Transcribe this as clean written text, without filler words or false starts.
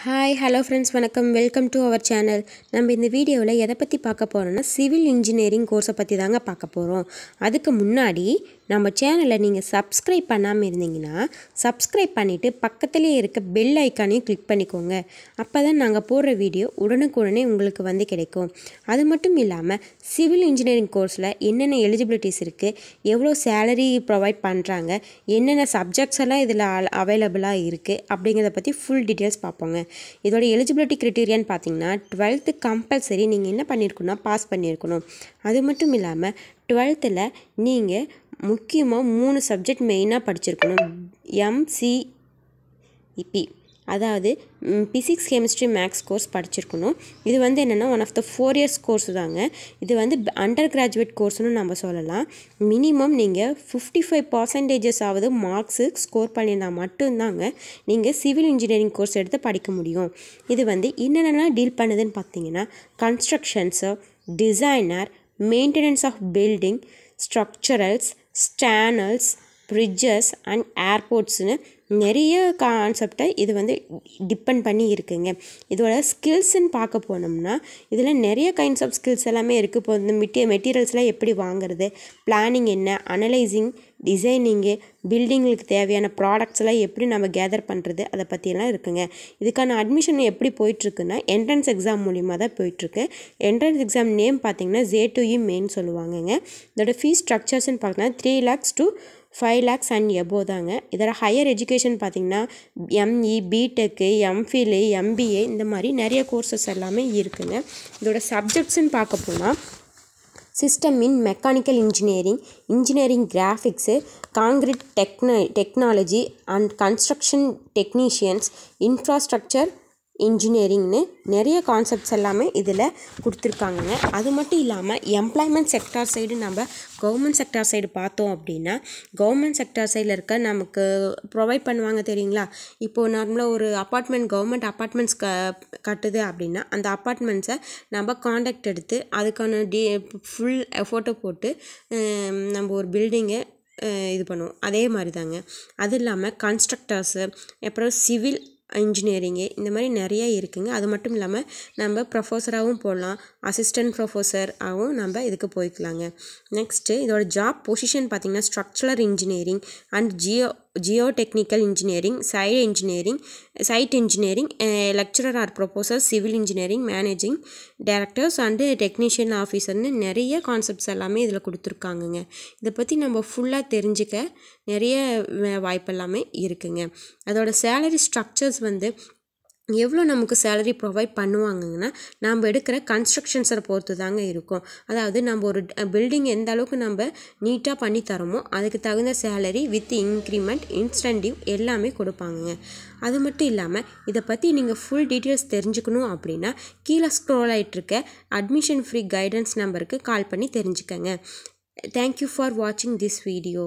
Hi, hello friends, வணக்கம். Welcome to our channel. நம்ம இந்த வீடியோவில் எதை பற்றி பார்க்க போகிறோம்னா சிவில் இன்ஜினியரிங் கோர்ஸை பற்றி தாங்க பார்க்க போகிறோம். அதுக்கு முன்னாடி நம்ம சேனலை நீங்கள் சப்ஸ்கிரைப் பண்ணாமல் இருந்தீங்கன்னா சப்ஸ்கிரைப் பண்ணிவிட்டு பக்கத்துலேயே இருக்க பெல் ஐக்கானையும் கிளிக் பண்ணிக்கோங்க. அப்போ தான் நாங்கள் போடுற வீடியோ உடனுக்குடனே உங்களுக்கு வந்து கிடைக்கும். அது மட்டும் இல்லாமல் சிவில் இன்ஜினியரிங் கோர்ஸில் என்னென்ன எலிஜிபிலிட்டிஸ் இருக்குது, எவ்வளோ சேலரி ப்ரொவைட் பண்ணுறாங்க, என்னென்ன சப்ஜெக்ட்ஸ் எல்லாம் இதில் அவைலபிளாக இருக்குது அப்படிங்கிறத பற்றி ஃபுல் டீட்டெயில்ஸ் பார்ப்போங்க. இதோட எலிஜிபிலிட்டி கிரைட்டீரியான்னு பார்த்தீங்கன்னா 12th கம்பல்சரி நீங்கள் என்ன பண்ணியிருக்கணும்னா பாஸ் பண்ணியிருக்கணும். அது மட்டும் இல்லாமல் 12th நீங்கள் முக்கியமாக 3 சப்ஜெக்ட் மெயினாக படிச்சிருக்கணும். MCP அதாவது பிசிக்ஸ் கெமிஸ்ட்ரி மேக்ஸ் கோர்ஸ் படிச்சிருக்கணும். இது வந்து என்னென்னா one of the 4 years course தாங்க. இது வந்து அண்டர் கிராஜுவேட் கோர்ஸ்னு நம்ம சொல்லலாம். மினிமம் நீங்கள் 55% ஆவது மார்க்ஸு ஸ்கோர் பண்ணியிருந்தால் மட்டும்தாங்க நீங்கள் சிவில் இன்ஜினியரிங் கோர்ஸ் எடுத்து படிக்க முடியும். இது வந்து என்னென்னலாம் டீல் பண்ணுதுன்னு பார்த்தீங்கன்னா constructions, designer, maintenance of building, structurals, ஸ்டானல்ஸ், பிரிட்ஜஸ் அண்ட் ஏர்போர்ட்ஸ்னு நிறைய கான்செப்டை இது வந்து டிபெண்ட் பண்ணி இருக்குங்க. இதோட ஸ்கில்ஸ்ன்னு பார்க்க போனோம்னா இதில் நிறைய கைண்ட்ஸ் ஆஃப் ஸ்கில்ஸ் எல்லாமே இருக்குது. இப்போ இந்த மெட்டீரியல்ஸ்லாம் எப்படி வாங்குறது, பிளானிங் என்ன, அனலைசிங், டிசைனிங்கு, பில்டிங்களுக்கு தேவையான ப்ராடக்ட்ஸ்லாம் எப்படி நம்ம கேதர் பண்ணுறது, அதை பற்றியெல்லாம் இருக்குங்க. இதுக்கான அட்மிஷன் எப்படி போயிட்டுருக்குன்னா என்ட்ரன்ஸ் எக்ஸாம் மூலிமா தான் போயிட்டுருக்கு. என்ட்ரன்ஸ் எக்ஸாம் நேம் பார்த்திங்கன்னா JEE மெயின் சொல்லுவாங்கங்க. இதோட ஃபீஸ் ஸ்ட்ரக்சர்ஸ்ன்னு பார்த்தீங்கன்னா 3 lakhs to 5 lakhs and above தாங்க. இதோட ஹையர் எஜுகேஷன் பார்த்திங்கன்னா ME, BTech, MPhil, MBA இந்த மாதிரி நிறைய கோர்சஸ் எல்லாமே இருக்குங்க. இதோட சப்ஜெக்ட்ஸ்ன்னு பார்க்க போனால் system in mechanical engineering, engineering graphics, concrete technology and construction technicians, infrastructure இன்ஜினியரிங்னு நிறைய கான்செப்ட்ஸ் எல்லாமே இதில் கொடுத்துருக்காங்கங்க. அது மட்டும் இல்லாமல் எம்ப்ளாய்மெண்ட் செக்டார் சைடு நம்ம கவர்மெண்ட் செக்டார் சைடு பார்த்தோம் அப்படின்னா கவர்மெண்ட் செக்டார் சைடில் இருக்க நமக்கு ப்ரொவைட் பண்ணுவாங்க தெரியுங்களா. இப்போது நார்மலாக ஒரு அப்பார்ட்மெண்ட் கவர்மெண்ட் அப்பார்ட்மெண்ட்ஸ் கட்டுது அப்படின்னா அந்த அப்பார்ட்மெண்ட்ஸை நம்ம காண்டாக்ட் எடுத்து அதுக்கான ஃபுல் எஃபோர்ட்டை போட்டு நம்ம ஒரு பில்டிங்கை இது பண்ணுவோம். அதே மாதிரி தாங்க. அது இல்லாமல் கன்ஸ்ட்ரக்டர்ஸு, அப்புறம் சிவில் இன்ஜினியரிங்கு இந்த மாதிரி நிறைய இருக்குங்க. அது மட்டும் இல்லாமல் நம்ம ப்ரொஃபஸராகவும் போடலாம், அசிஸ்டன்ட் ப்ரொஃபஸராகவும் நம்ம இதுக்கு போய்க்கலாங்க. நெக்ஸ்ட்டு இதோட ஜாப் பொசிஷன் பார்த்திங்கன்னா structural engineering and geotechnical engineering, site engineering, lecturer or professor, civil engineering, managing directors and technician ஆஃபீஸர்னு நிறைய கான்செப்ட்ஸ் எல்லாமே இதில் கொடுத்துருக்காங்கங்க. இதை பற்றி நம்ம ஃபுல்லாக தெரிஞ்சுக்க நிறைய வாய்ப்பெல்லாமே இருக்குங்க. அதோட சேலரி ஸ்ட்ரக்சர்ஸ் வந்து எவ்வளோ நமக்கு சேலரி ப்ரொவைட் பண்ணுவாங்கன்னா நம்ம எடுக்கிற கன்ஸ்ட்ரக்ஷன்ஸை பொறுத்து தாங்க இருக்கும். அதாவது நம்ம ஒரு பில்டிங் எந்த அளவுக்கு நம்ம நீட்டாக பண்ணி தரோமோ அதுக்கு தகுந்த சேலரி வித் இன்க்ரிமெண்ட், இன்ஸ்டன்டிவ் எல்லாமே கொடுப்பாங்க. அது மட்டும் இல்லாமல் இதை பற்றி நீங்கள் ஃபுல் டீட்டெயில்ஸ் தெரிஞ்சுக்கணும் அப்படின்னா கீழே ஸ்க்ரோல் ஆகிட்டுருக்க அட்மிஷன் ஃப்ரீ கைடன்ஸ் நம்பருக்கு கால் பண்ணி தெரிஞ்சுக்கங்க. தேங்க்யூ ஃபார் வாட்சிங் திஸ் வீடியோ.